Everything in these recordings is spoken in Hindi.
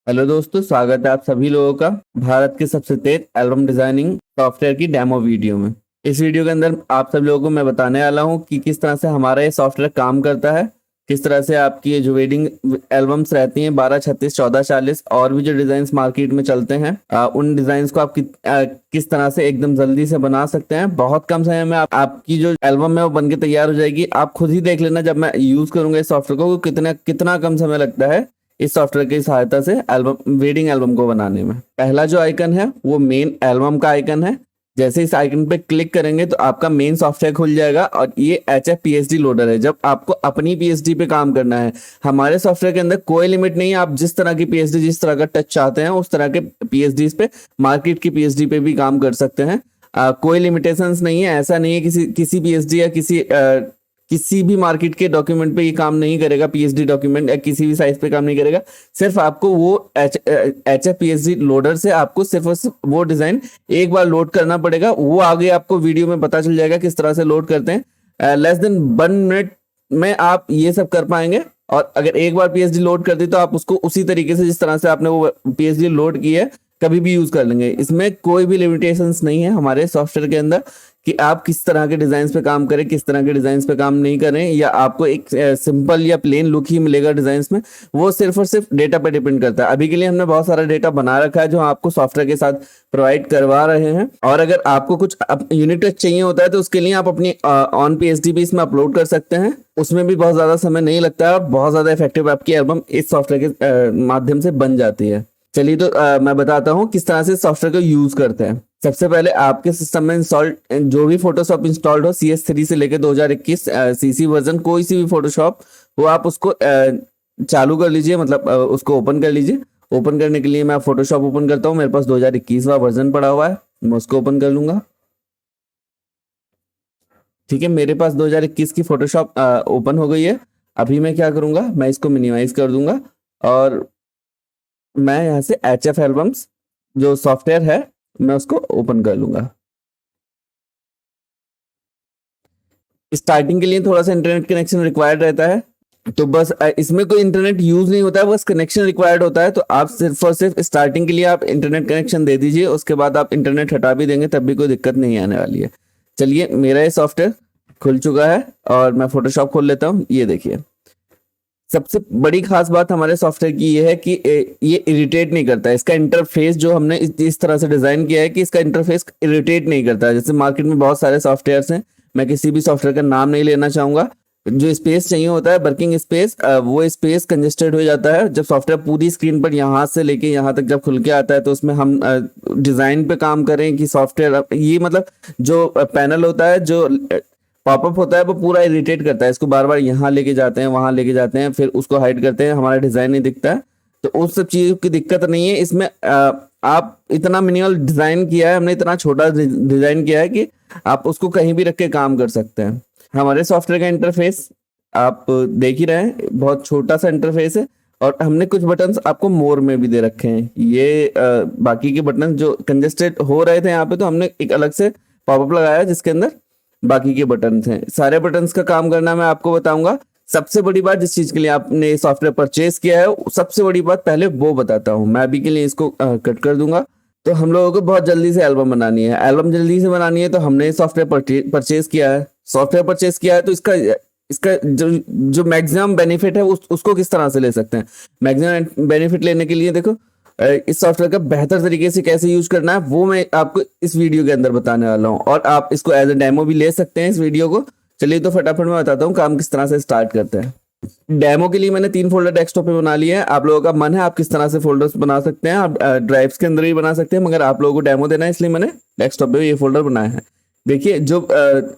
हेलो दोस्तों, स्वागत है आप सभी लोगों का भारत के सबसे तेज एल्बम डिजाइनिंग सॉफ्टवेयर की डेमो वीडियो में। इस वीडियो के अंदर आप सभी लोगों को मैं बताने वाला हूं कि किस तरह से हमारा ये सॉफ्टवेयर काम करता है, किस तरह से आपकी ये जो वेडिंग एल्बम्स रहती हैं 12, 36, 14, 40 और भी जो डिजाइन मार्केट में चलते हैं, उन डिजाइन को आप किस तरह से एकदम जल्दी से बना सकते हैं। बहुत कम समय में आपकी जो एल्बम है वो बनके तैयार हो जाएगी। आप खुद ही देख लेना जब मैं यूज करूंगा इस सॉफ्टवेयर को कितना कितना कम समय लगता है इस सॉफ्टवेयर की सहायता से एल्बम वेडिंग एल्बम को बनाने में। पहला जो आइकन है वो मेन एल्बम का आइकन है। जैसे इस आइकन पे क्लिक करेंगे तो आपका मेन सॉफ्टवेयर खुल जाएगा और ये HF PSD लोडर है। जब आपको अपनी PSD पे काम करना है, हमारे सॉफ्टवेयर के अंदर कोई लिमिट नहीं है। आप जिस तरह की PSD, जिस तरह का टच चाहते हैं उस तरह के PSD पे, मार्केट की PSD पे भी काम कर सकते हैं। कोई लिमिटेशंस नहीं है। ऐसा नहीं है किसी PSD या किसी भी मार्केट के डॉक्यूमेंट पे ये काम नहीं करेगा। PSD डॉक्यूमेंट या किसी भी साइज पे काम नहीं करेगा। सिर्फ आपको वो HF PSD लोडर से आपको सिर्फ और सिर्फ वो डिजाइन एक बार लोड करना पड़ेगा। वो आगे आपको वीडियो में पता चल जाएगा किस तरह से लोड करते हैं। लेस देन 1 मिनट में आप ये सब कर पाएंगे। और अगर एक बार PSD लोड कर दी तो आप उसको उसी तरीके से जिस तरह से आपने वो PSD लोड की है कभी भी यूज कर लेंगे। इसमें कोई भी लिमिटेशंस नहीं है हमारे सॉफ्टवेयर के अंदर कि आप किस तरह के डिजाइन पे काम करें, किस तरह के डिजाइन पे काम नहीं करें, या आपको एक सिंपल या प्लेन लुक ही मिलेगा डिजाइन में। वो सिर्फ और सिर्फ डेटा पे डिपेंड करता है। अभी के लिए हमने बहुत सारा डेटा बना रखा है जो आपको सॉफ्टवेयर के साथ प्रोवाइड करवा रहे हैं। और अगर आपको कुछ यूनिट टेस्ट चाहिए होता है तो उसके लिए आप अपनी ऑन PSD भी इसमें अपलोड कर सकते हैं। उसमें भी बहुत ज्यादा समय नहीं लगता है। बहुत ज्यादा इफेक्टिव आपकी एल्बम इस सॉफ्टवेयर के माध्यम से बन जाती है। चलिए तो मैं बताता हूँ किस तरह से सॉफ्टवेयर को यूज करते हैं। सबसे पहले आपके सिस्टम में इंस्टॉल्ड जो भी फोटोशॉप इंस्टॉल्ड हो, CS3 से लेकर 2021 CC वर्जन, कोई सी भी फोटोशॉप वो आप उसको चालू कर लीजिए, मतलब उसको ओपन कर लीजिए। ओपन करने के लिए मैं फोटोशॉप ओपन करता हूँ। मेरे पास 2021 वर्जन पड़ा हुआ है, मैं उसको ओपन कर लूंगा। ठीक है, मेरे पास 2021 की फोटोशॉप ओपन हो गई है। अभी मैं क्या करूंगा, मैं इसको मिनिमाइज कर दूंगा और मैं यहाँ से HF एल्बम्स जो सॉफ्टवेयर है मैं उसको ओपन कर लूंगा। स्टार्टिंग के लिए थोड़ा सा इंटरनेट कनेक्शन रिक्वायर्ड रहता है, तो बस इसमें कोई इंटरनेट यूज नहीं होता है, बस कनेक्शन रिक्वायर्ड होता है। तो आप सिर्फ और सिर्फ स्टार्टिंग के लिए आप इंटरनेट कनेक्शन दे दीजिए, उसके बाद आप इंटरनेट हटा भी देंगे तब भी कोई दिक्कत नहीं आने वाली है। चलिए, मेरा ये सॉफ्टवेयर खुल चुका है और मैं फोटोशॉप खोल लेता हूँ। ये देखिए, सबसे बड़ी खास बात हमारे सॉफ्टवेयर की ये है कि ये इरिटेट नहीं करता है। इसका इंटरफेस जो हमने इस तरह से डिजाइन किया है कि इसका इंटरफेस इरिटेट नहीं करता है। जैसे मार्केट में बहुत सारे सॉफ्टवेयर्स हैं, मैं किसी भी सॉफ्टवेयर का नाम नहीं लेना चाहूंगा। जो स्पेस चाहिए होता है, वर्किंग स्पेस, वो स्पेस कंजेस्टेड हो जाता है जब सॉफ्टवेयर पूरी स्क्रीन पर यहाँ से लेके यहाँ तक जब खुल के आता है। तो उसमें हम डिजाइन पे काम करें कि सॉफ्टवेयर ये मतलब जो पैनल होता है, जो पॉपअप होता है, वो पूरा इरिटेट करता है। इसको बार बार यहाँ लेके जाते हैं, वहां लेके जाते हैं, फिर उसको हाइड करते हैं, हमारा डिजाइन नहीं दिखता है। तो उस सब चीजों की दिक्कत नहीं है इसमें। आप इतना मिनिमल डिजाइन किया है हमने, इतना छोटा डिजाइन किया है कि आप उसको कहीं भी रख के काम कर सकते हैं। हमारे सॉफ्टवेयर का इंटरफेस आप देख ही रहे हैं, बहुत छोटा सा इंटरफेस है। और हमने कुछ बटन्स आपको मोर में भी दे रखे हैं। ये बाकी के बटन जो कंजेस्टेड हो रहे थे यहाँ पे, तो हमने एक अलग से पॉपअप लगाया जिसके अंदर बाकी के बटन हैं। सारे बटन्स का काम करना मैं आपको बताऊंगा। सबसे बड़ी बात, जिस चीज के लिए आपने सॉफ्टवेयर परचेज किया है, सबसे बड़ी बात पहले वो बताता हूँ। मैं अभी के लिए इसको कट कर दूंगा। तो हम लोगों को बहुत जल्दी से एल्बम बनानी है। एल्बम जल्दी से बनानी है तो हमने सॉफ्टवेयर परचेज किया है। सॉफ्टवेयर परचेज किया है तो इसका इसका जो मैक्सिमम बेनिफिट है उसको किस तरह से ले सकते हैं। मैक्सिमम बेनिफिट लेने के लिए देखो, इस सॉफ्टवेयर का बेहतर तरीके से कैसे यूज करना है वो मैं आपको इस वीडियो के अंदर बताने वाला हूँ। और आप इसको एज ए डेमो भी ले सकते हैं इस वीडियो को। चलिए तो फटाफट मैं बताता हूँ काम किस तरह से स्टार्ट करते हैं। डेमो के लिए मैंने 3 फोल्डर डेस्कटॉप पे बना लिए हैं। आप लोगों का मन है आप किस तरह से फोल्डर्स बना सकते हैं, आप ड्राइव्स के अंदर भी बना सकते हैं, मगर आप लोगों को डेमो देना है इसलिए मैंने डेस्कटॉप पे ये फोल्डर बनाए हैं। देखिए, जो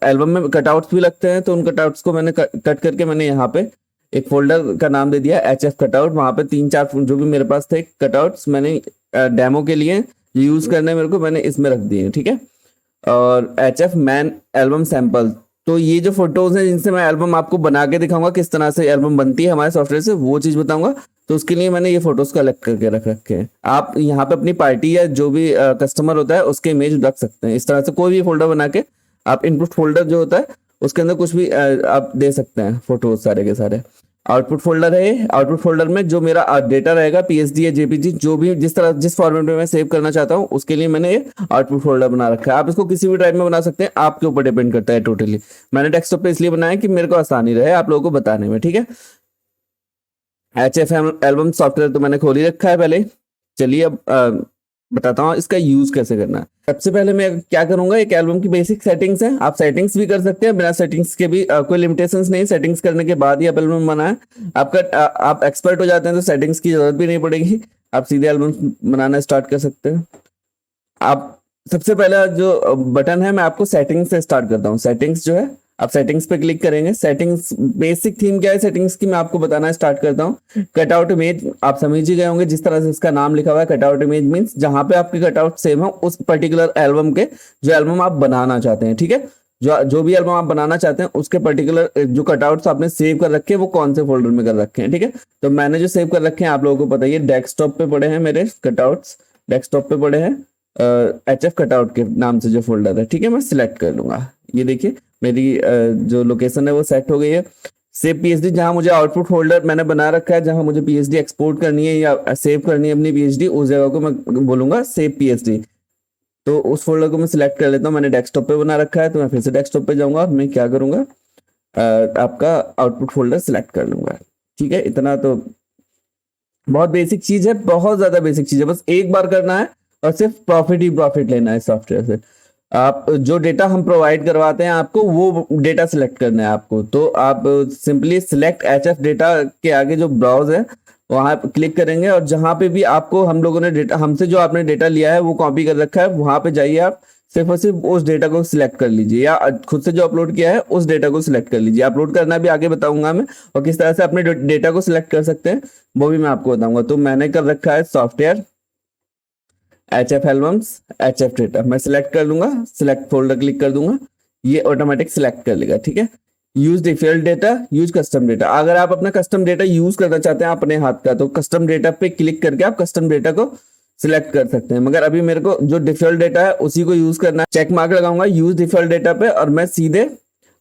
एल्बम में कटआउट्स भी लगते हैं तो उन कटआउट्स को मैंने कट करके मैंने यहाँ पे एक फोल्डर का नाम दे दिया HF कटआउट। वहां पे 3-4 जो भी मेरे पास थे कटआउट्स मैंने डेमो के लिए यूज करने मेरे को मैंने इसमें रख दिए, ठीक है। और HF मैन एल्बम सैंपल, तो ये जो फोटोज हैं जिनसे मैं एल्बम आपको बना के दिखाऊंगा किस तरह से एल्बम बनती है हमारे सॉफ्टवेयर से, वो चीज बताऊंगा। तो उसके लिए मैंने ये फोटोज कलेक्ट करके रख रखे हैं। आप यहाँ पे अपनी पार्टी या जो भी कस्टमर होता है उसके इमेज रख सकते हैं। इस तरह से कोई भी फोल्डर बना के आप इनपुट फोल्डर जो होता है उसके अंदर कुछ भी आप दे सकते हैं फोटोज सारे के सारे। आउटपुट फोल्डर है, आउटपुट फोल्डर में जो मेरा डेटा रहेगा पीएसडी या जेपीजी जो भी जिस तरह जिस फॉर्मेट में मैं सेव करना चाहता हूँ उसके लिए मैंने ये आउटपुट फोल्डर बना रखा है। आप इसको किसी भी टाइप में बना सकते हैं, आपके ऊपर डिपेंड करता है टोटली। मैंने डेस्कटॉप पे इसलिए बनाया कि मेरे को आसानी रहे आप लोगों को बताने में, ठीक है। HF एल्बम सॉफ्टवेयर तो मैंने खोल ही रखा है पहले। चलिए अब बताता हूँ इसका यूज कैसे करना है। सबसे पहले मैं क्या करूंगा, एक एल्बम की बेसिक सेटिंग्स है, आप सेटिंग्स भी कर सकते हैं, बिना सेटिंग्स के भी कोई लिमिटेशंस नहीं, सेटिंग्स करने के बाद ही आप एल्बम बनाए। आपका आप एक्सपर्ट हो जाते हैं तो सेटिंग्स की जरूरत भी नहीं पड़ेगी, आप सीधे एल्बम बनाना स्टार्ट कर सकते हैं। आप सबसे पहला जो बटन है मैं आपको सेटिंग्स से स्टार्ट करता हूँ। सेटिंग्स जो है आप सेटिंग्स पे क्लिक करेंगे। सेटिंग्स बेसिक थीम क्या है सेटिंग्स की मैं आपको बताना स्टार्ट करता हूँ। कटआउट इमेज आप समझ ही गए होंगे, जिस तरह से इसका नाम लिखा हुआ है कटआउट इमेज मींस जहां पे आपके कटआउट सेव हो उस पर्टिकुलर एल्बम के, जो एल्बम आप बनाना चाहते हैं, ठीक है। जो भी एल्बम आप बनाना चाहते हैं उसके पर्टिकुलर जो कटआउट्स आपने सेव कर रखे हैं वो कौन से फोल्डर में कर रखे हैं, ठीक है। तो मैंने जो सेव कर रखे हैं आप लोगों को पता ही है, डेस्कटॉप पे पड़े हैं मेरे कटआउट्स, डेस्कटॉप पे पड़े हैं HF कटआउट के नाम से जो फोल्डर है, ठीक है। मैं सिलेक्ट कर लूंगा, ये देखिए मेरी जो लोकेशन है वो सेट हो गई है। सेव पीएचडी, जहां मुझे आउटपुट फोल्डर मैंने बना रखा है, जहां मुझे पीएचडी एक्सपोर्ट करनी है या सेव करनी है अपनी पीएचडी, उस जगह को मैं बोलूंगा सेव पीएचडी। तो उस फोल्डर को मैं सिलेक्ट कर लेता हूँ। मैंने डेस्कटॉप पे बना रखा है तो मैं फिर से डेस्कटॉप पे जाऊंगा और मैं क्या करूंगा, आपका आउटपुट फोल्डर सिलेक्ट कर लूंगा, ठीक है। इतना तो बहुत बेसिक चीज है, बहुत ज्यादा बेसिक चीज है, बस एक बार करना है और सिर्फ प्रॉफिट ही प्रॉफिट लेना है सॉफ्टवेयर से। आप जो डेटा हम प्रोवाइड करवाते हैं आपको वो डेटा सिलेक्ट करना है आपको, तो आप सिंपली सिलेक्ट HF डेटा के आगे जो ब्राउज है वहां क्लिक करेंगे और जहां पे भी आपको हम लोगों ने डेटा हमसे जो आपने डेटा लिया है वो कॉपी कर रखा है वहां पे जाइए, आप सिर्फ और सिर्फ उस डेटा को सिलेक्ट कर लीजिए, या खुद से जो अपलोड किया है उस डेटा को सिलेक्ट कर लीजिए। अपलोड करना भी आगे बताऊंगा मैं, और किस तरह से अपने डेटा को सिलेक्ट कर सकते हैं वो भी मैं आपको बताऊंगा। तो मैंने कर रखा है software HF albums HF data, मैं सिलेक्ट कर लूंगा, सिलेक्ट फोल्डर क्लिक कर दूंगा, ये ऑटोमेटिक सिलेक्ट कर लेगा, ठीक है। Use default data, use custom data, अगर आप अपना कस्टम डेटा यूज करना चाहते हैं अपने हाथ का तो कस्टम डेटा पे क्लिक करके आप कस्टम डेटा को सिलेक्ट कर सकते हैं, मगर अभी मेरे को जो डिफॉल्ट डेटा है उसी को यूज करना है। चेक मार्क लगाऊंगा यूज डिफॉल्ट डेटा पे और मैं सीधे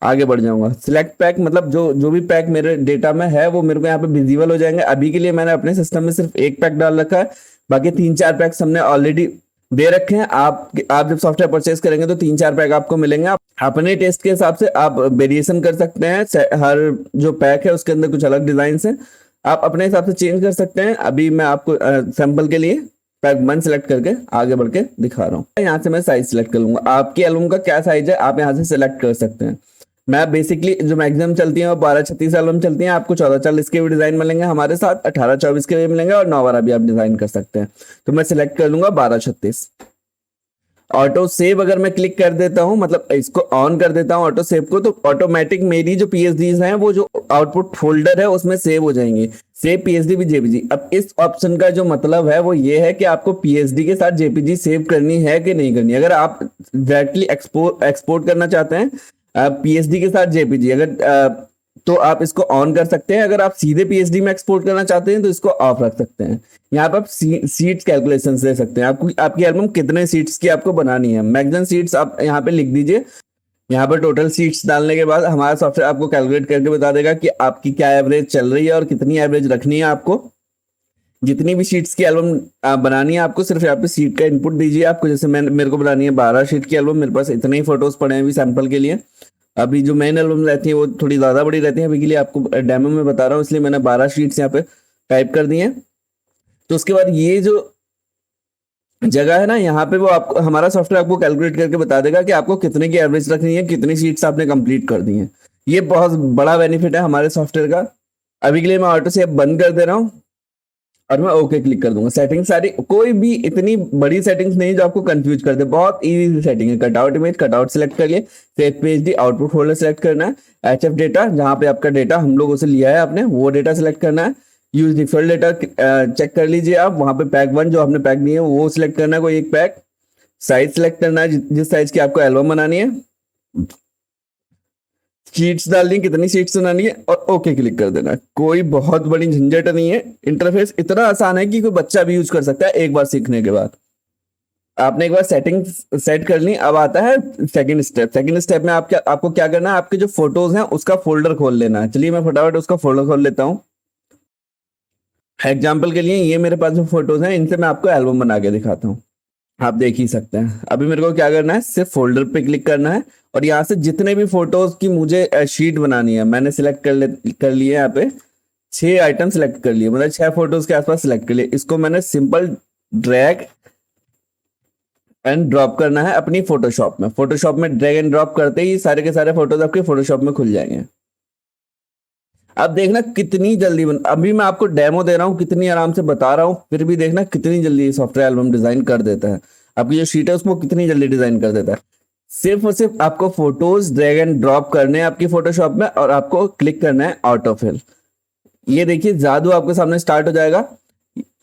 आगे बढ़ जाऊंगा। सिलेक्ट पैक मतलब जो भी पैक मेरे डेटा में है वो मेरे को यहाँ पे विजिबल हो जाएंगे। अभी के लिए मैंने अपने सिस्टम में सिर्फ एक पैक डाल रखा है, बाकी 3-4 पैक्स हमने ऑलरेडी दे रखे हैं। आप जब सॉफ्टवेयर परचेज करेंगे तो 3-4 पैक आपको मिलेंगे, आप अपने टेस्ट के हिसाब से आप वेरिएशन कर सकते हैं। हर जो पैक है उसके अंदर कुछ अलग डिजाइन है, आप अपने हिसाब से चेंज कर सकते हैं। अभी मैं आपको सैंपल के लिए पैक 1 सिलेक्ट करके आगे बढ़ के दिखा रहा हूँ। यहाँ से मैं साइज सिलेक्ट कर लूंगा, आपके एल्बम का क्या साइज है आप यहाँ से सिलेक्ट कर सकते हैं। मैं बेसिकली जो मैक्सिमम चलती है वो 12-36 एल्बम चलती हैं, आपको 14-40 के भी डिजाइन मिलेंगे हमारे साथ, 18-24 के भी मिलेंगे और 9-12 भी आप डिजाइन कर सकते हैं। तो मैं सिलेक्ट कर लूंगा 12-36। ऑटो सेव अगर मैं क्लिक कर देता हूं, मतलब इसको ऑन कर देता हूं ऑटो सेव को, तो ऑटोमेटिक मेरी जो पीएचडीज हैं वो जो आउटपुट फोल्डर है उसमें सेव हो जाएंगे, सेव पीएचडी भी जेपीजी। अब इस ऑप्शन का जो मतलब है वो ये है कि आपको पीएचडी के साथ जेपीजी सेव करनी है कि नहीं करनी। अगर आप डायरेक्टली एक्सपोर्ट करना चाहते हैं पीएचडी के साथ जेपीजी, अगर तो आप इसको ऑन कर सकते हैं। अगर आप सीधे पीएचडी में एक्सपोर्ट करना चाहते हैं तो इसको ऑफ रख सकते हैं। यहाँ पर आप सीट्स कैलकुलेशन दे सकते हैं, आपकी एल्बम कितने सीट्स की आपको बनानी है। मैक्सिमम सीट्स आप यहाँ पे लिख दीजिए, यहाँ पर टोटल सीट्स डालने के बाद हमारा सॉफ्टवेयर आपको कैलकुलेट करके बता देगा कि आपकी क्या एवरेज चल रही है और कितनी एवरेज रखनी है आपको। जितनी भी शीट्स की एल्बम बनानी है आपको सिर्फ यहाँ पे सीट का इनपुट दीजिए। आपको जैसे मेरे को बनानी है 12 शीट की एल्बम, मेरे पास इतने ही फोटोज पड़े हैं अभी सैंपल के लिए। अभी जो मेन एल्बम रहती है वो थोड़ी ज्यादा बड़ी रहती है, अभी के लिए आपको डेमो में बता रहा हूँ इसलिए मैंने 12 शीट्स यहाँ पे टाइप कर दी है। तो उसके बाद ये जो जगह है ना यहाँ पे वो आपको हमारा सॉफ्टवेयर आपको कैलकुलेट करके बता देगा कि आपको कितने की एवरेज रखनी है, कितनी शीट्स आपने कंप्लीट कर दी हैं। ये बहुत बड़ा बेनिफिट है हमारे सॉफ्टवेयर का। अभी के लिए मैं ऑटो सेव बंद कर दे रहा हूँ और मैं ओके क्लिक कर दूंगा। सेटिंग सारी, कोई भी इतनी बड़ी सेटिंग्स नहीं जो आपको कंफ्यूज कर दे, बहुत इजी सेटिंग है। कटआउट इमेज कटआउट सेलेक्ट कर लिए, save PhD output folder select करना है, एचएफ डेटा जहां पे आपका डेटा हम लोगों से लिया है आपने वो डेटा सेलेक्ट करना है, यूज डिफॉल्ट डेटा चेक कर लीजिए आप, वहां पे पैक 1 जो आपने पैक दिए है वो सिलेक्ट करना है, कोई एक पैक, साइज सिलेक्ट करना है जिस साइज की आपको एल्बम बनानी है, शीट्स डाल दी कितनी शीट्स बनानी है और ओके क्लिक कर देना। कोई बहुत बड़ी झंझट नहीं है, इंटरफेस इतना आसान है कि कोई बच्चा भी यूज कर सकता है एक बार सीखने के बाद। आपने एक बार सेटिंग सेट कर ली, अब आता है सेकंड स्टेप। सेकंड स्टेप में आपको क्या करना है, आपके जो फोटोज हैं उसका फोल्डर खोल लेना है। चलिए मैं फटाफट उसका फोल्डर खोल लेता हूँ। एग्जाम्पल के लिए ये मेरे पास जो फोटोज हैं इनसे मैं आपको एल्बम बना के दिखाता हूँ। आप देख ही सकते हैं। अभी मेरे को क्या करना है, सिर्फ फोल्डर पे क्लिक करना है और यहाँ से जितने भी फोटोज की मुझे शीट बनानी है मैंने सिलेक्ट कर लिए। यहाँ पे 6 आइटम सिलेक्ट कर लिए, मतलब 6 फोटोज के आसपास सिलेक्ट कर लिए। इसको मैंने सिंपल ड्रैग एंड ड्रॉप करना है अपनी फोटोशॉप में। फोटोशॉप में ड्रैग एंड ड्रॉप करते ही सारे के सारे फोटोज आपके फोटोशॉप में खुल जाएंगे। अब देखना कितनी जल्दी अभी मैं आपको डेमो दे रहा हूँ, कितनी आराम से बता रहा हूँ, फिर भी देखना कितनी जल्दी सॉफ्टवेयर एल्बम डिजाइन कर देता है। आपकी जो शीट है उसको कितनी जल्दी डिजाइन कर देता है। सिर्फ और सिर्फ आपको फोटोज ड्रैग एंड ड्रॉप करने हैं आपकी फोटोशॉप में और आपको क्लिक करना है ऑटो फिल। ये देखिए जादू आपके सामने स्टार्ट हो जाएगा।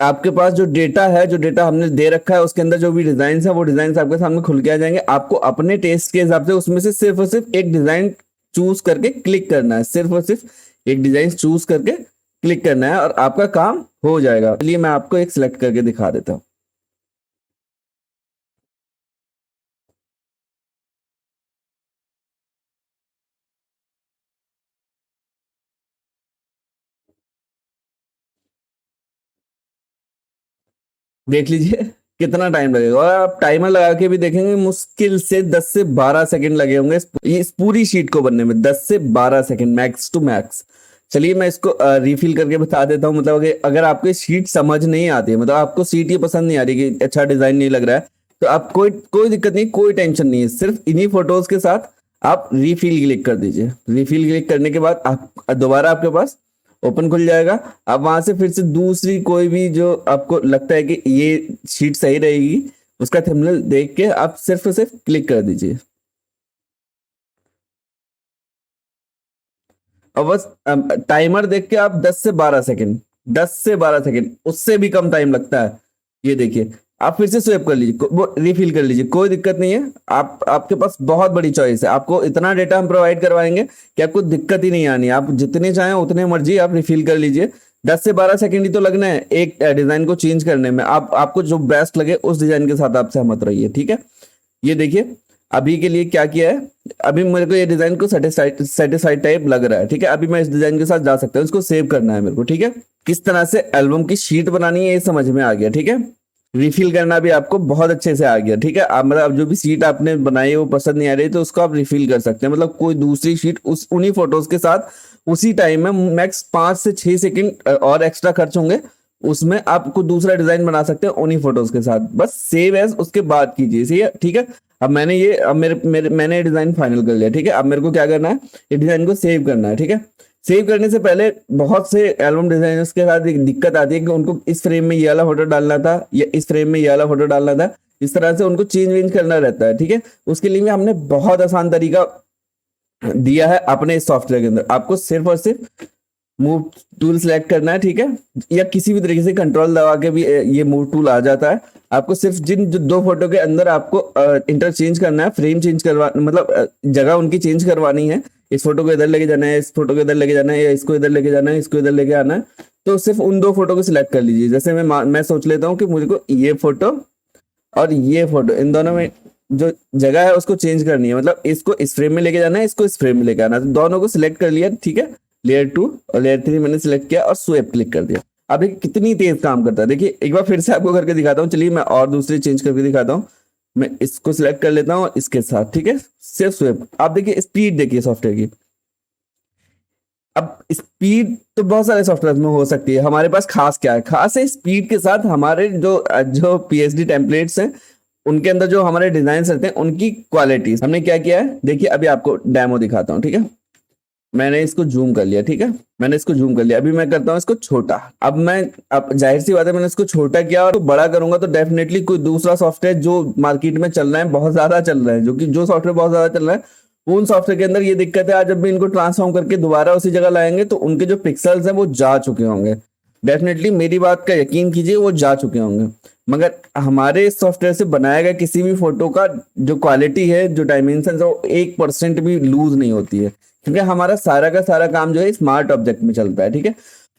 आपके पास जो डेटा है, जो डेटा हमने दे रखा है उसके अंदर जो भी डिजाइन है वो डिजाइन आपके सामने खुल के आ जाएंगे। आपको अपने टेस्ट के हिसाब से उसमें से सिर्फ और सिर्फ एक डिजाइन चूज करके क्लिक करना है। सिर्फ और सिर्फ एक डिजाइन चूज करके क्लिक करना है और आपका काम हो जाएगा। चलिए मैं आपको एक सिलेक्ट करके दिखा देता हूँ। देख लीजिए कितना टाइम लगेगा, और आप टाइमर लगा के भी देखेंगे मुश्किल से 10 से 12 सेकंड लगे होंगे इस पूरी शीट को बनने में। 10 से 12 सेकंड मैक्स टू मैक्स। चलिए मैं इसको रिफिल करके बता देता हूँ। मतलब अगर आपको शीट समझ नहीं आती है, मतलब आपको शीट ये पसंद नहीं आ रही कि अच्छा डिजाइन नहीं लग रहा है, तो आप कोई दिक्कत नहीं, कोई टेंशन नहीं है। सिर्फ इन्हीं फोटोज के साथ आप रिफिल क्लिक कर दीजिए। रिफिल क्लिक करने के बाद आप दोबारा आपके पास ओपन खुल जाएगा। अब वहां से फिर से दूसरी कोई भी जो आपको लगता है कि ये शीट सही रहेगी उसका थंबनेल देख के आप सिर्फ और सिर्फ क्लिक कर दीजिए। और बस टाइमर देख के आप 10 से 12 सेकंड, 10 से 12 सेकंड, उससे भी कम टाइम लगता है। ये देखिए आप फिर से स्वेप कर लीजिए, वो रिफिल कर लीजिए, कोई दिक्कत नहीं है। आपके पास बहुत बड़ी चॉइस है। आपको इतना डेटा हम प्रोवाइड करवाएंगे कि आपको दिक्कत ही नहीं आनी। आप जितने चाहें उतने मर्जी आप रिफिल कर लीजिए। 10 से 12 सेकंड ही तो लगना है एक डिजाइन को चेंज करने में। आपको जो बेस्ट लगे उस डिजाइन के साथ आप सहमत रहिए, ठीक है। ये देखिए अभी के लिए क्या किया है, अभी मेरे को ये डिजाइन को सेटिस्फाइड टाइप लग रहा है, ठीक है। अभी मैं इस डिजाइन के साथ जा सकता हूँ, इसको सेव करना है मेरे को, ठीक है। किस तरह से एल्बम की शीट बनानी है ये समझ में आ गया, ठीक है। रिफिल करना भी आपको बहुत अच्छे से आ गया, ठीक है। आप मतलब जो भी शीट आपने बनाई है वो पसंद नहीं आ रही तो उसको आप रिफिल कर सकते हैं। मतलब कोई दूसरी शीट उन्हीं फोटोज के साथ उसी टाइम में मैक्स 5 से 6 सेकंड और एक्स्ट्रा खर्च होंगे, उसमें आपको दूसरा डिजाइन बना सकते हैं उन्हीं फोटोज के साथ। बस सेव एज उसके बाद कीजिए, सही है, ठीक है। अब मैंने डिजाइन फाइनल कर लिया, ठीक है। अब मेरे को क्या करना है, ये डिजाइन को सेव करना है, ठीक है। सेव करने से पहले बहुत से एल्बम डिजाइनर्स के साथ एक दिक्कत आती है कि उनको इस फ्रेम में ये वाला फोटो डालना था या इस फ्रेम में ये वाला फोटो डालना था। इस तरह से उनको चेंज वेंज करना रहता है, ठीक है। उसके लिए हमने बहुत आसान तरीका दिया है अपने इस सॉफ्टवेयर के अंदर। आपको सिर्फ और सिर्फ मूव टूल सेलेक्ट करना है, ठीक है, या किसी भी तरीके से कंट्रोल दबा के भी ये मूव टूल आ जाता है। आपको सिर्फ जिन जो 2 फोटो के अंदर आपको इंटरचेंज करना है, फ्रेम चेंज करवा मतलब जगह उनकी चेंज करवानी है। इस फोटो को इधर लेके जाना है, इस फोटो को इधर लेके जाना है, या इसको इधर लेके जाना है, इसको इधर लेके आना है। तो सिर्फ उन 2 फोटो को सिलेक्ट कर लीजिए। जैसे मैं सोच लेता हूँ कि मुझे को ये फोटो और ये फोटो, इन दोनों में जो जगह है उसको चेंज करनी है। मतलब इसको इस फ्रेम में लेके जाना है, इसको इस फ्रेम में लेके आना है। तो दोनों को सिलेक्ट कर लिया, ठीक है। लेयर 2 और लेयर 3 मैंने सिलेक्ट किया और स्वेप क्लिक कर दिया। अब देखिए कितनी तेज काम करता है। देखिए एक बार फिर से आपको करके दिखाता हूँ। चलिए मैं और दूसरी चेंज करके दिखाता हूँ। मैं इसको सिलेक्ट कर लेता हूँ इसके साथ, ठीक है। सिर्फ स्वेप। आप देखिए स्पीड देखिए सॉफ्टवेयर की। अब स्पीड तो बहुत सारे सॉफ्टवेयर में हो सकती है, हमारे पास खास क्या है, खास है स्पीड के साथ हमारे जो पीएचडी टेम्पलेट्स हैं उनके अंदर जो हमारे डिजाइन रहते हैं उनकी क्वालिटी। हमने क्या किया है देखिए, अभी आपको डेमो दिखाता हूँ, ठीक है। मैंने इसको जूम कर लिया, ठीक है। मैंने इसको जूम कर लिया। अभी मैं करता हूँ इसको छोटा। अब जाहिर सी बात है मैंने इसको छोटा किया और बड़ा करूंगा तो डेफिनेटली कोई दूसरा सॉफ्टवेयर जो मार्केट में चल रहा है, बहुत ज्यादा चल रहा है, जो सॉफ्टवेयर बहुत ज्यादा चल रहा है, उन सॉफ्टवेयर के अंदर ये दिक्कत है, आज जब भी इनको ट्रांसफॉर्म करके दोबारा उसी जगह लाएंगे तो उनके जो पिक्सल्स हैं वो जा चुके होंगे। डेफिनेटली मेरी बात का यकीन कीजिए, वो जा चुके होंगे। मगर हमारे इस सॉफ्टवेयर से बनाया गया किसी भी फोटो का जो क्वालिटी है, जो डायमेंशन है, वो 1% भी लूज नहीं होती है, क्योंकि हमारा सारा का सारा काम जो है स्मार्ट ऑब्जेक्ट में चलता है, ठीक है।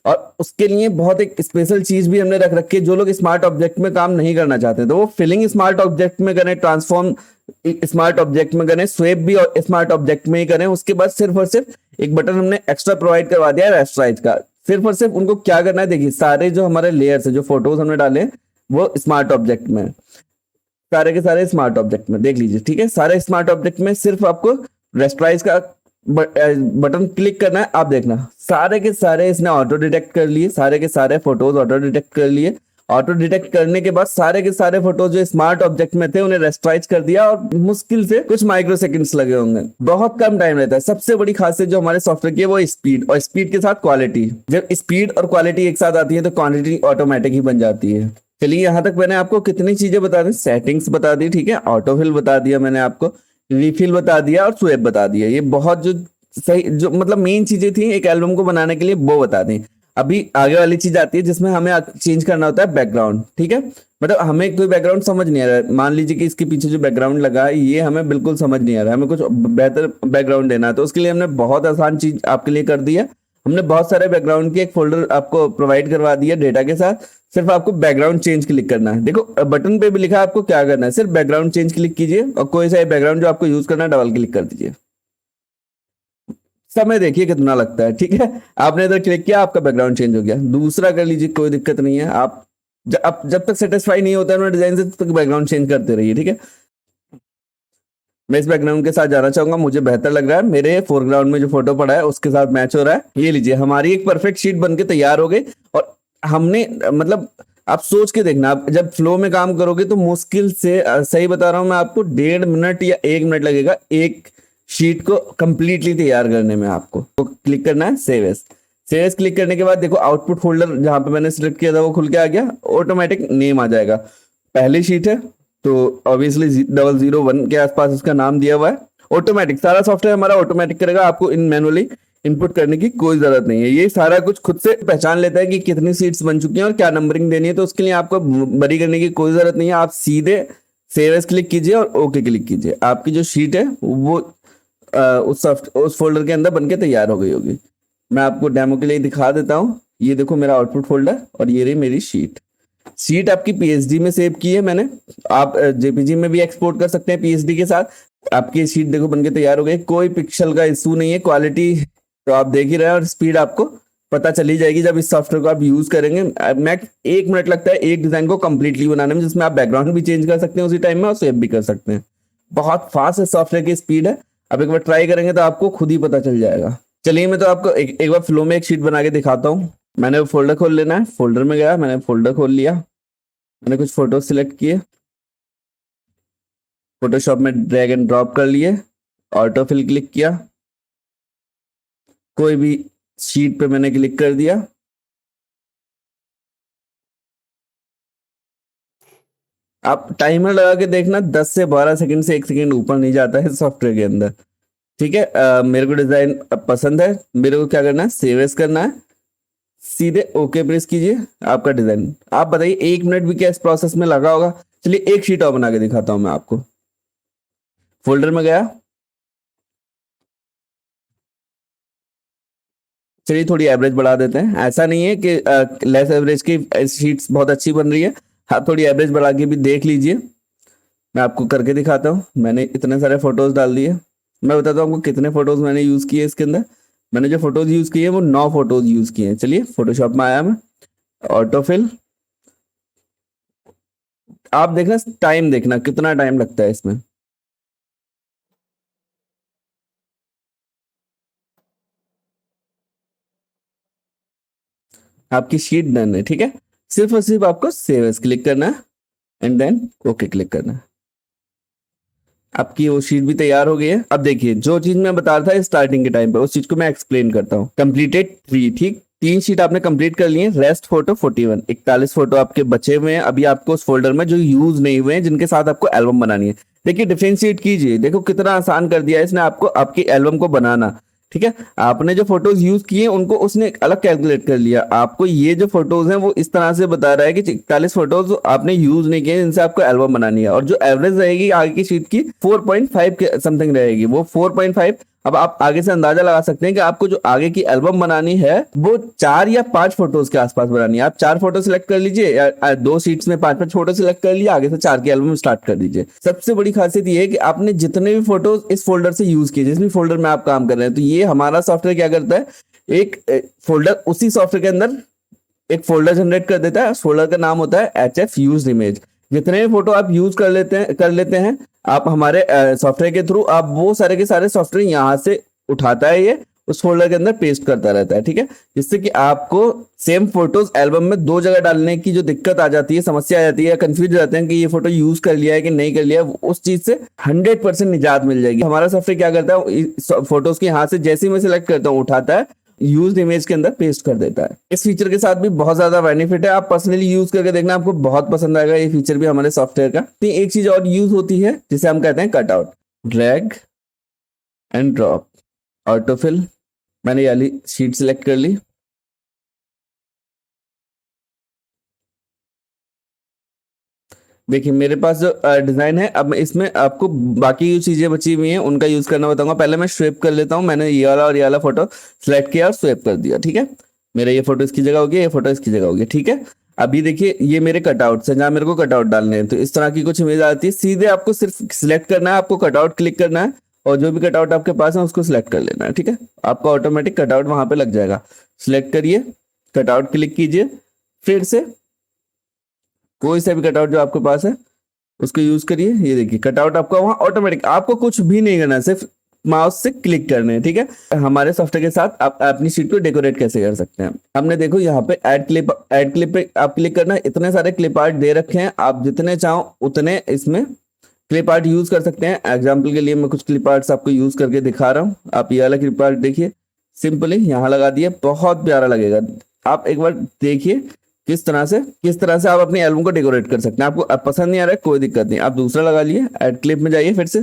और उसके लिए बहुत एक स्पेशल चीज भी हमने रख रखी है। जो लोग स्मार्ट ऑब्जेक्ट में काम नहीं करना चाहते तो वो फिलिंग स्मार्ट ऑब्जेक्ट में करें, ट्रांसफॉर्म स्मार्ट ऑब्जेक्ट में करें, स्वेप भी स्मार्ट ऑब्जेक्ट में ही करें। उसके बाद सिर्फ और सिर्फ एक बटन हमने एक्स्ट्रा प्रोवाइड करवा दिया है रास्टराइज का। सिर्फ और सिर्फ उनको क्या करना है, देखिए सारे जो हमारे लेयर्स है, जो फोटोज हमने डाले हैं वो स्मार्ट ऑब्जेक्ट में, सारे के सारे स्मार्ट ऑब्जेक्ट में देख लीजिए, ठीक है। सारे स्मार्ट ऑब्जेक्ट में सिर्फ आपको रेस्टराइज का बटन क्लिक करना है। आप देखना सारे के सारे इसने ऑटो डिटेक्ट कर लिए, सारे के सारे फोटोज ऑटो डिटेक्ट कर लिए। ऑटो डिटेक्ट करने के बाद सारे के सारे फोटोज जो स्मार्ट ऑब्जेक्ट में थे उन्हें रेस्टराइज कर दिया, और मुश्किल से कुछ माइक्रो सेकंड्स लगे होंगे, बहुत कम टाइम रहता है। सबसे बड़ी खासियत जो हमारे सॉफ्टवेयर की है वो स्पीड, और स्पीड के साथ क्वालिटी। जब स्पीड और क्वालिटी एक साथ आती है तो क्वांटिटी ऑटोमेटिक ही बन जाती है। चलिए यहाँ तक मैंने आपको कितनी चीजें बता दी, सेटिंग्स बता दी, ठीक है, ऑटोफिल बता दिया मैंने आपको, रिफिल बता दिया और स्वेप बता दिया। ये बहुत जो सही जो मतलब मेन चीजें थी एक एल्बम को बनाने के लिए वो बता दी। अभी आगे वाली चीज आती है जिसमें हमें चेंज करना होता है बैकग्राउंड, ठीक है। मतलब हमें कोई बैकग्राउंड समझ नहीं आ रहा है, मान लीजिए कि इसके पीछे जो बैकग्राउंड लगा है ये हमें बिल्कुल समझ नहीं आ रहा है, हमें कुछ बेहतर बैकग्राउंड देना है, तो उसके लिए हमने बहुत आसान चीज आपके लिए कर दी है। हमने बहुत सारे बैकग्राउंड की एक फोल्डर आपको प्रोवाइड करवा दिया डेटा के साथ। सिर्फ आपको बैकग्राउंड चेंज क्लिक करना है। देखो बटन पे भी लिखा है आपको क्या करना है, सिर्फ बैकग्राउंड चेंज क्लिक कीजिए और कोई सा बैकग्राउंड जो आपको यूज करना है डबल क्लिक कर दीजिए। समय देखिए कितना लगता है, ठीक है। आपने इधर क्लिक किया, आपका बैकग्राउंड चेंज हो गया। दूसरा कर लीजिए, कोई दिक्कत नहीं है। आप जब तक सेटिस्फाई नहीं होता है डिजाइन से तब तक बैकग्राउंड चेंज करते रहिए, ठीक है। मैं इस बैकग्राउंड के साथ जाना चाहूंगा, मुझे बेहतर लग रहा है, मेरे फोरग्राउंड में जो फोटो पड़ा है उसके साथ मैच हो रहा है। ये लीजिए हमारी एक परफेक्ट शीट बनके तैयार हो गई। और हमने मतलब आप सोच के देखना, आप जब फ्लो में काम करोगे तो मुश्किल से सही बता रहा हूं मैं आपको 1.5 मिनट या 1 मिनट लगेगा एक शीट को कंप्लीटली तैयार करने में। आपको तो क्लिक करना है save as. Save as click करने के बाद देखो आउटपुट फोल्डर जहां पे मैंने सिलेक्ट किया था वो खुल के आ गया, ऑटोमेटिक नेम आ जाएगा। पहली शीट है तो ऑब्वियसली 001 के आसपास इसका नाम दिया हुआ है। ऑटोमेटिक सारा सॉफ्टवेयर हमारा ऑटोमेटिक करेगा, आपको इन मैनुअली इनपुट करने की कोई जरूरत नहीं है। ये सारा कुछ खुद से पहचान लेता है कि कितनी सीट्स बन चुकी हैं और क्या नंबरिंग देनी है, तो उसके लिए आपको बरी करने की कोई जरूरत नहीं है। आप सीधे सेव एज क्लिक कीजिए और ओके क्लिक कीजिए, आपकी जो शीट है वो उस फोल्डर के अंदर बनके तैयार हो गई होगी। मैं आपको डेमो के लिए दिखा देता हूँ। ये देखो मेरा आउटपुट फोल्डर और ये रही मेरी शीट आपकी पीएचडी में सेव की है मैंने। आप जेपीजी में भी एक्सपोर्ट कर सकते हैं पीएचडी के साथ। आपकी शीट देखो बनके तैयार हो गई, कोई पिक्सल का इशू नहीं है। क्वालिटी तो आप देख ही रहे हैं और स्पीड आपको पता चली जाएगी जब इस सॉफ्टवेयर को आप यूज करेंगे। मैक्स 1 मिनट लगता है एक डिजाइन को कंप्लीटली बनाने में, जिसमें आप बैकग्राउंड भी चेंज कर सकते हैं उसी टाइम में और सेव भी कर सकते हैं। बहुत फास्ट है सॉफ्टवेयर की स्पीड है। अब एक बार ट्राई करेंगे तो आपको खुद ही पता चल जाएगा। चलिए मैं तो आपको एक बार फ्लो में एक शीट बना के दिखाता हूँ। मैंने वो फोल्डर खोल लेना है, फोल्डर में गया, मैंने फोल्डर खोल लिया, मैंने कुछ फोटो सिलेक्ट किए, फोटोशॉप में ड्रैग एंड ड्रॉप कर लिए, ऑटो फिल क्लिक किया, कोई भी शीट पे मैंने क्लिक कर दिया। आप टाइमर लगा के देखना 10 से 12 सेकंड से 1 सेकंड ऊपर नहीं जाता है सॉफ्टवेयर के अंदर, ठीक है। मेरे को डिजाइन पसंद है, मेरे को क्या करना है, सेव एज करना है, सीधे ओके प्रेस कीजिए, आपका डिजाइन। आप बताइए 1 मिनट भी क्या इस प्रोसेस में लगा होगा। चलिए एक शीट और बना के दिखाता हूं मैं आपको। फोल्डर में गया, चलिए थोड़ी एवरेज बढ़ा देते हैं। ऐसा नहीं है कि लेस एवरेज की शीट्स बहुत अच्छी बन रही है, हाँ थोड़ी एवरेज बढ़ा के भी देख लीजिए। मैं आपको करके दिखाता हूँ। मैंने इतने सारे फोटोज डाल दिए। मैं बताता हूँ आपको कितने फोटोज मैंने यूज किए इसके अंदर। मैंने जो फोटोज यूज किए वो 9 फोटोज यूज किए हैं। चलिए फोटोशॉप में आया मैं, ऑटोफिल, आप देखना टाइम, देखना कितना टाइम लगता है इसमें। आपकी शीट डन है, ठीक है। सिर्फ और सिर्फ आपको सेव एज क्लिक करना है एंड देन ओके क्लिक करना है। आपकी वो शीट भी तैयार हो गई है। अब देखिए जो चीज मैं बता रहा था स्टार्टिंग के टाइम पे, उस चीज को मैं एक्सप्लेन करता हूँ। कंप्लीटेड 3, ठीक, 3 शीट आपने कंप्लीट कर ली है। रेस्ट फोटो 41, 41 फोटो आपके बचे हुए हैं अभी आपको उस फोल्डर में जो यूज नहीं हुए हैं, जिनके साथ आपको एल्बम बनानी है। देखिए डिफरेंशिएट कीजिए, देखो कितना आसान कर दिया है इसने आपको आपकी एल्बम को बनाना, ठीक है। आपने जो फोटोज यूज किए उनको उसने अलग कैलकुलेट कर लिया। आपको ये जो फोटोज हैं वो इस तरह से बता रहा है कि 41 फोटोज आपने यूज नहीं किए जिनसे आपको एल्बम बनानी है, और जो एवरेज रहेगी आगे की शीट की 4.5 के समथिंग रहेगी, वो 4.5 अब आप आगे से अंदाजा लगा सकते हैं कि आपको जो आगे की एल्बम बनानी है वो 4 या 5 फोटोज के आसपास बनानी है। आप 4 फोटो सिलेक्ट कर लीजिए या 2 शीट्स में 5-5 फोटो सिलेक्ट कर लिए, आगे से 4 की एल्बम स्टार्ट कर दीजिए। सबसे बड़ी खासियत ये है कि आपने जितने भी फोटोज इस फोल्डर से यूज किए, जिस भी फोल्डर में आप काम कर रहे हैं, तो ये हमारा सॉफ्टवेयर क्या करता है, एक फोल्डर उसी सॉफ्टवेयर के अंदर एक फोल्डर जनरेट कर देता है। उस फोल्डर का नाम होता है HF यूज इमेज। जितने भी फोटो आप यूज कर लेते हैं आप हमारे सॉफ्टवेयर के थ्रू, आप वो सारे के सारे सॉफ्टवेयर यहाँ से उठाता है, ये उस फोल्डर के अंदर पेस्ट करता रहता है, ठीक है। जिससे कि आपको सेम फोटोज एल्बम में 2 जगह डालने की जो दिक्कत आ जाती है, समस्या आ जाती है, कंफ्यूज हो जाते हैं कि ये फोटो यूज कर लिया है कि नहीं कर लिया, उस चीज से 100% निजात मिल जाएगी। हमारा सॉफ्टवेयर क्या करता है, फोटोज के यहाँ से जैसे ही मैं सिलेक्ट करता हूँ उठाता है, यूज इमेज के अंदर पेस्ट कर देता है। इस फीचर के साथ भी बहुत ज्यादा बेनिफिट है, आप पर्सनली यूज करके देखना, आपको बहुत पसंद आएगा ये फीचर भी हमारे सॉफ्टवेयर का। तो एक चीज और यूज होती है जिसे हम कहते हैं cutout. Drag and drop, autofill, मैंने ये वाली शीट सिलेक्ट कर ली। देखिए मेरे पास जो डिजाइन है, अब मैं इसमें आपको बाकी जो चीजें बची हुई हैं उनका यूज करना बताऊंगा। पहले मैं स्वेप कर लेता हूं। मैंने ये वाला और ये वाला फोटो सिलेक्ट किया और स्वेप कर दिया, ठीक है। मेरा ये फोटो इसकी जगह हो गया, ये फोटो इसकी जगह हो गया, ठीक है। अभी देखिए ये मेरे कटआउट है, जहां मेरे को कटआउट डालने हैं, तो इस तरह की कुछ इमेज आती है। सीधे आपको सिर्फ सिलेक्ट करना है, आपको कटआउट क्लिक करना है और जो भी कटआउट आपके पास है उसको सिलेक्ट कर लेना है, ठीक है। आपका ऑटोमेटिक कटआउट वहां पे लग जाएगा। सिलेक्ट करिए, कटआउट क्लिक कीजिए, फिर से कोई सा भी कटआउट जो आपके पास है उसको यूज करिए। ये देखिए कटआउट आपका वहां ऑटोमेटिक, आपको कुछ भी नहीं करना, सिर्फ माउस से क्लिक करने हैं, ठीक है। हमारे सॉफ्टवेयर के साथ आप अपनी शीट को डेकोरेट कैसे कर सकते हैं। हमने देखो यहाँ पे ऐड क्लिप पे आप क्लिक करना। इतने सारे क्लिप आर्ट दे रखे हैं, आप जितने चाहो उतने इसमें क्लिप आर्ट यूज कर सकते हैं। एग्जाम्पल के लिए मैं कुछ क्लिप आर्ट्स आपको यूज करके दिखा रहा हूँ। आप ये वाला क्लिप आर्ट देखिए, सिंपली यहाँ लगा दिए, बहुत प्यारा लगेगा। आप एक बार देखिए किस तरह से आप अपनी एल्बम को डेकोरेट कर सकते हैं। आपको पसंद नहीं आ रहा है, कोई दिक्कत नहीं, आप दूसरा लगा लिए। ऐड क्लिप में जाइए, फिर से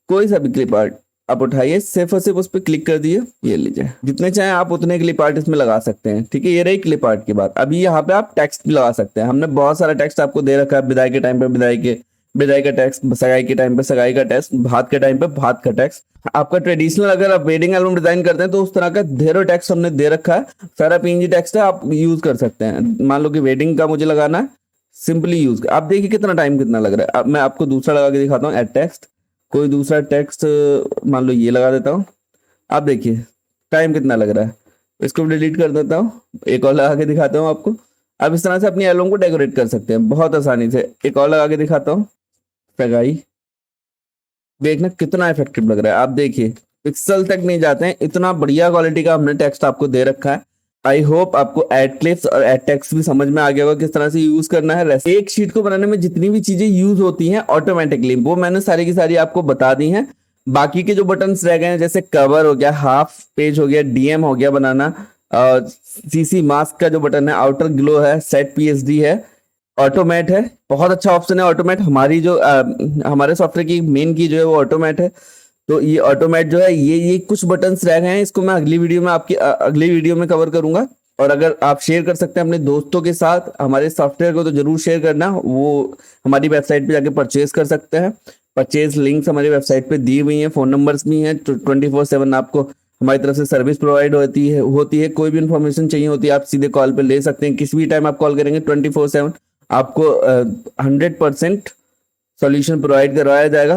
कोई सा भी क्लिप आर्ट आप उठाइए, सिर्फ और सिर्फ उस पर क्लिक कर दिए। ये लीजिए, जितने चाहे आप उतने क्लिप आर्ट इसमें लगा सकते हैं, ठीक है। ये रही क्लिप आर्ट की बात। अभी यहाँ पे आप टेक्स्ट भी लगा सकते हैं। हमने बहुत सारा टेक्स्ट आपको दे रखा है। विदाई के टाइम पे विदाई का टेक्स्ट, सगाई के टाइम पे सगाई का टेक्स्ट, भात के टाइम पे भात का टेक्स्ट। आपका ट्रेडिशनल अगर आप वेडिंग एल्बम डिजाइन करते हैं तो उस तरह का ढेरों टेक्स्ट हमने दे रखा है। सारा PNG टेक्स्ट है, आप यूज कर सकते हैं। मान लो कि वेडिंग का मुझे लगाना है, सिंपली यूज। आप देखिए कितना टाइम कितना लग रहा है। अब मैं आपको दूसरा लगा के दिखाता हूँ, ऐड टेक्स्ट। कोई दूसरा टेक्स्ट मान लो ये लगा देता हूँ। आप देखिए टाइम कितना लग रहा है। इसको डिलीट कर देता हूँ, एक और लगा के दिखाता हूँ आपको। आप इस तरह से अपनी एल्बम को डेकोरेट कर सकते हैं बहुत आसानी से। एक और लगा के दिखाता हूँ, सगाई। देखना कितना इफेक्टिव लग रहा है। आप देखिए पिक्सल तक नहीं जाते हैं, इतना बढ़िया क्वालिटी का हमने टेक्स्ट आपको दे रखा है। आई होप आपको ऐड क्लिप्स और ऐड टेक्स्ट भी समझ में आ गया होगा किस तरह से यूज करना है। एक शीट को बनाने में जितनी भी चीजें यूज होती हैं ऑटोमेटिकली, वो मैंने सारी की सारी आपको बता दी हैं। बाकी के जो बटन्स रह गए हैं, जैसे कवर हो गया, हाफ पेज हो गया, DM हो गया बनाना, CC मास्क का जो बटन है, आउटर ग्लो है, सेट PSD है, ऑटोमेट है। बहुत अच्छा ऑप्शन है ऑटोमेट। हमारी जो हमारे सॉफ्टवेयर की मेन की जो है वो ऑटोमेट है। तो ये ऑटोमेट जो है, ये कुछ बटन्स रह गए हैं, इसको मैं अगली वीडियो में कवर करूंगा। और अगर आप शेयर कर सकते हैं अपने दोस्तों के साथ हमारे सॉफ्टवेयर को, तो जरूर शेयर करना। वो हमारी वेबसाइट पे जाके परचेज कर सकते हैं। परचेज लिंक्स हमारी वेबसाइट पे दी हुई हैं, फोन नंबर्स भी हैं। 24/7 आपको हमारी तरफ से सर्विस प्रोवाइड होती है। कोई भी इन्फॉर्मेशन चाहिए होती है आप सीधे कॉल पे ले सकते हैं। किसी भी टाइम आप कॉल करेंगे 24/7 आपको 100% सॉल्यूशन प्रोवाइड करवाया जाएगा।